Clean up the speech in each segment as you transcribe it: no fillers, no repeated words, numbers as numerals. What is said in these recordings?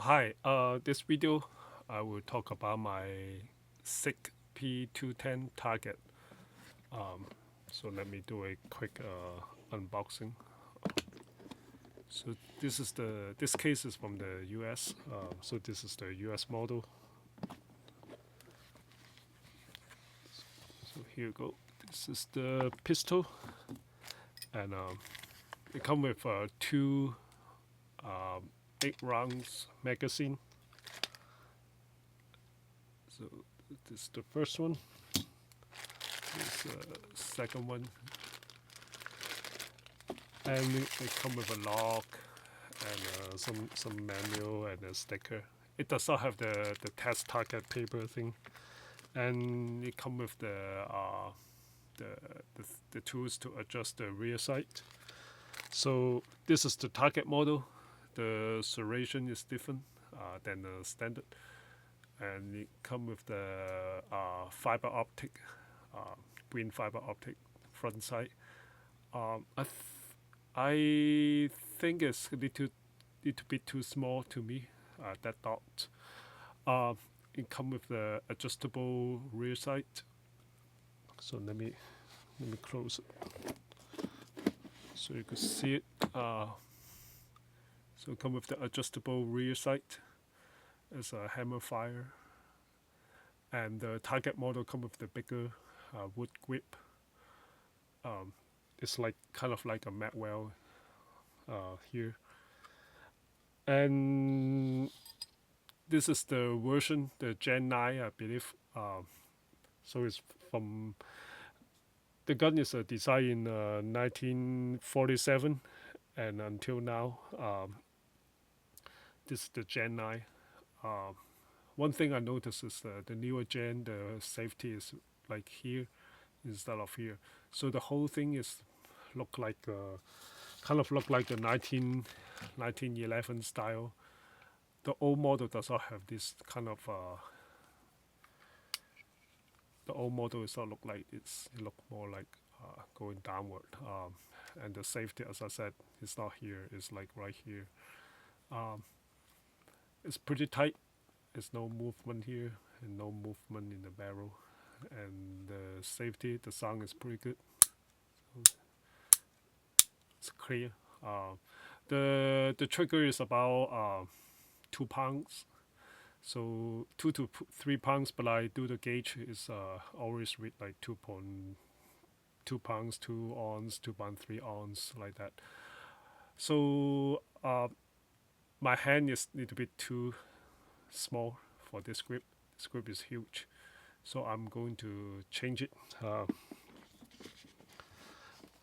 Hi, this video I will talk about my SIG P210 Target. So let me do a quick unboxing. So this case is from the US. So this is the US model. So here you go. This is the pistol, and it comes with two 8 rounds magazine. So this is the first one. This second one, and it comes with a lock and some manual and a sticker. It does not have the test target paper thing, and it comes with the tools to adjust the rear sight. So this is the target model. The serration is different than the standard, and it comes with the fiber optic, green fiber optic front sight. I think it's a little bit too small to me. That dot. It comes with the adjustable rear sight. So let me close it so you can see it. So it comes with the adjustable rear sight. It's a hammer fire, and the target model comes with the bigger wood grip. It's like kind of like a Magwell here, and this is the version, the Gen 9, I believe. So it's from the gun is designed in 1947, and until now, this is the Gen 9. One thing I noticed is the newer Gen, the safety is like here instead of here. So the whole thing is look like kind of look like the 1911 style. The old model does not have this kind of the old model does not look like this. It look more like going downward. And the safety, as I said, is not here. It's like right here. It's pretty tight. There's no movement here and no movement in the barrel. And the safety, the sound is pretty good. So it's clear. The trigger is about 2 pounds. So 2 to 3 pounds, but I do the gauge is always read like 2 pounds, 2 ounce, 2.3 ounce, like that. So my hand is a little bit too small for this grip. This grip is huge, so I'm going to change it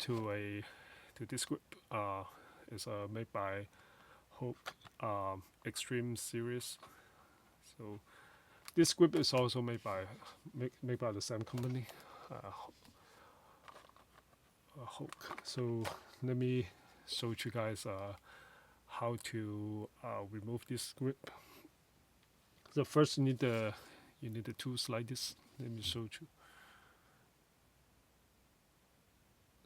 to this grip. It's made by Hogue Extreme Series. So this grip is also made by the same company, Hogue. So let me show you guys how to remove this grip. So first you need the tools like this. Let me show you.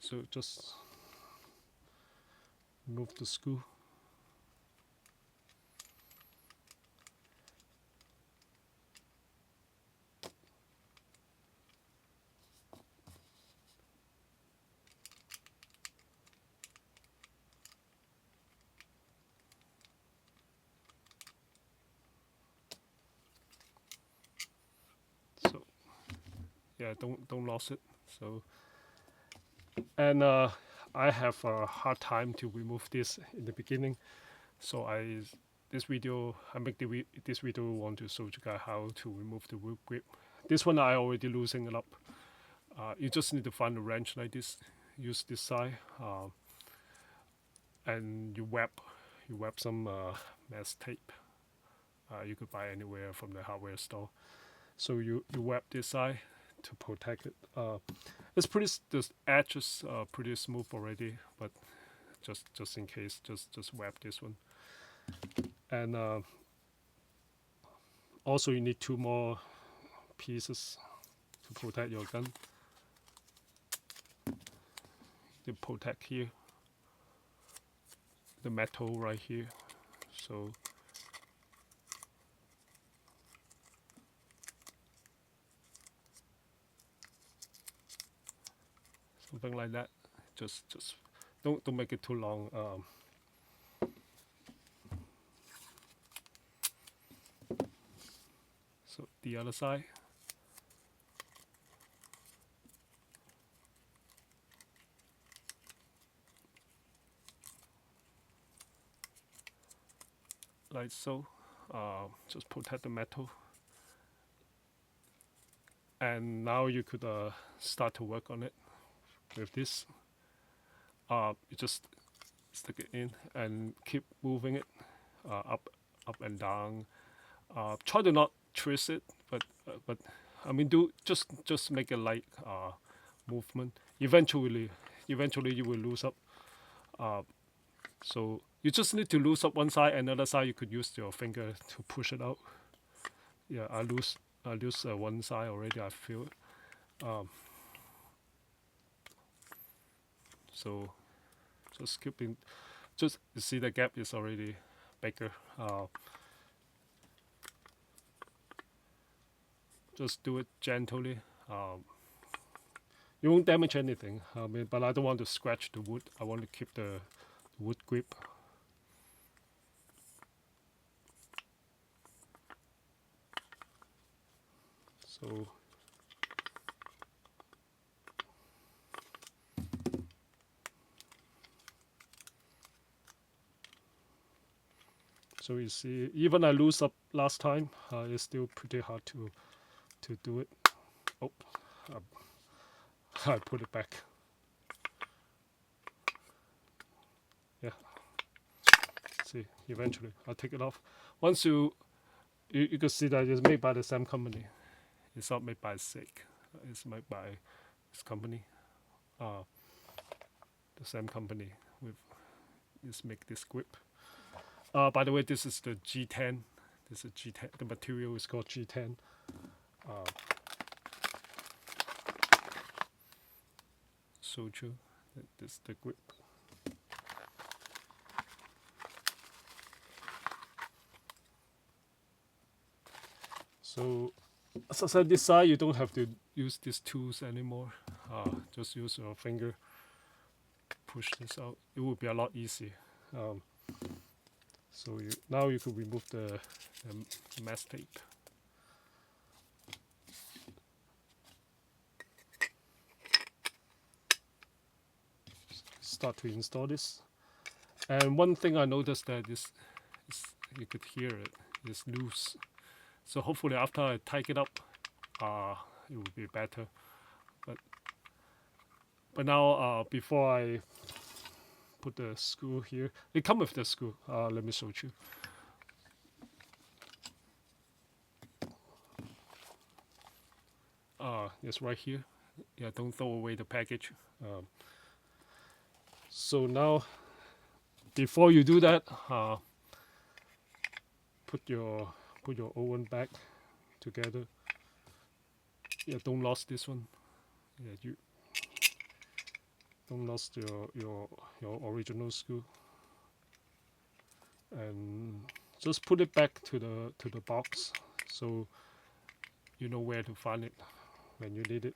So just remove the screw. So yeah, don't lose it. So and I have a hard time to remove this in the beginning. So this video want to show you guys how to remove the wood grip. This one I already loosened it up. You just need to find a wrench like this. Use this side, and you wrap some mesh tape. You could buy anywhere from the hardware store. So you wrap this side to protect it. It's pretty. The edges are pretty smooth already, but just in case, just wrap this one. And also you need 2 more pieces to protect your gun. The protect here, the metal right here. So something like that. Just don't make it too long. So the other side. Like so. Just protect the metal. And now you could start to work on it with this. You just stick it in and keep moving it up and down. Try to not twist it, but I mean, do just make a light movement. Eventually you will lose up. So you just need to lose up one side, and another side you could use your finger to push it out. Yeah, I lose one side already. I feel it. So just keeping, just you see the gap is already bigger. Just do it gently. You won't damage anything. I mean, but I don't want to scratch the wood. I want to keep the wood grip. So you see, even I lose up last time, it's still pretty hard to do it. Oh, I put it back. Yeah. See, eventually I'll take it off. Once you can see that it's made by the same company. It's not made by SIG. It's made by this company. The same company with just make this grip. By the way, this is the G10. This is G10. The material is called G10. Soju. This is the grip. So, as I said, this side you don't have to use these tools anymore. Just use your finger. Push this out. It would be a lot easier. So now you can remove the mask tape. Start to install this. And one thing I noticed that is you could hear it is loose. So hopefully after I tighten it up, it will be better. But now before I put the screw here, it comes with the screw. Let me show you. It's right here. Yeah, don't throw away the package. So now, before you do that, put your oven back together. Yeah, don't lose this one. Yeah, you don't lose your original screw. And just put it back to the box, so you know where to find it when you need it.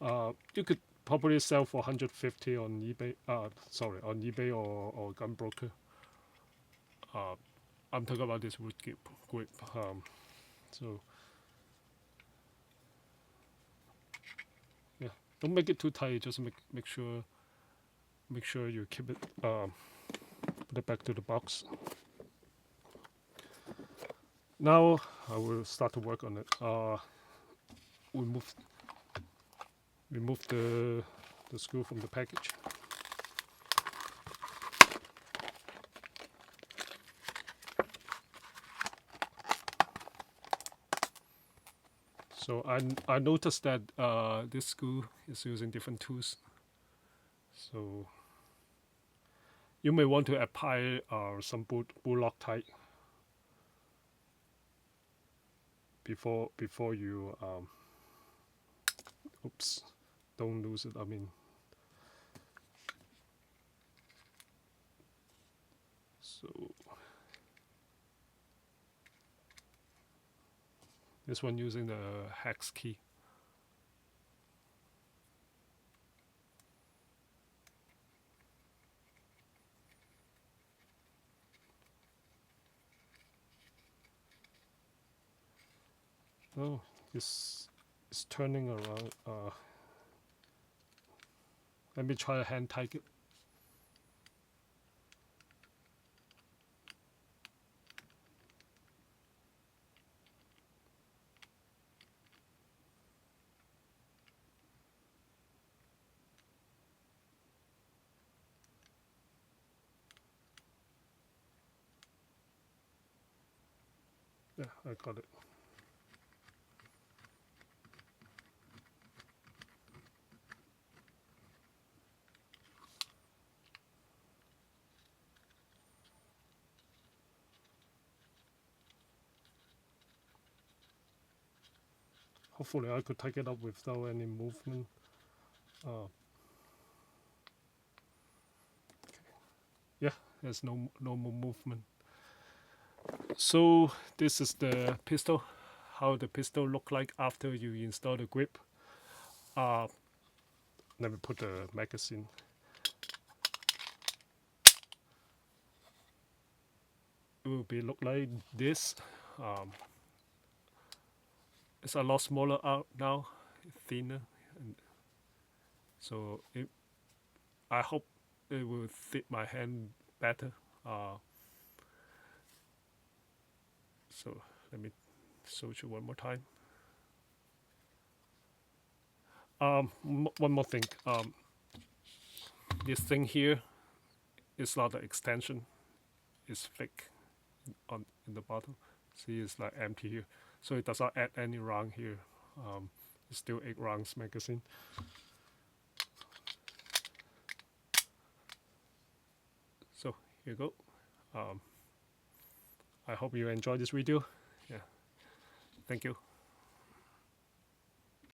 You could probably sell for 150 on eBay. Sorry, on eBay or Gunbroker. I'm talking about this wood grip. So yeah, don't make it too tight. Just make sure you keep it. Put it back to the box. Now I will start to work on it. Remove the screw from the package. So I noticed that this screw is using different tools. So you may want to apply some bull Loctite before you oops, don't lose it. I mean, so this one using the hex key. Oh, it's turning around. Let me try a hand target. Yeah, I got it. Hopefully I could take it up without any movement. Yeah, there's no more movement. So this is the pistol, how the pistol look like after you install the grip. Let me put the magazine. It will be look like this. It's a lot smaller out now, thinner, and so I hope it will fit my hand better. So let me show you one more time. One more thing. This thing here is not an extension. It's fake in the bottom. See, it's like empty here, so it does not add any round here. It's still 8 rounds magazine. So here you go. I hope you enjoyed this video. Yeah, thank you.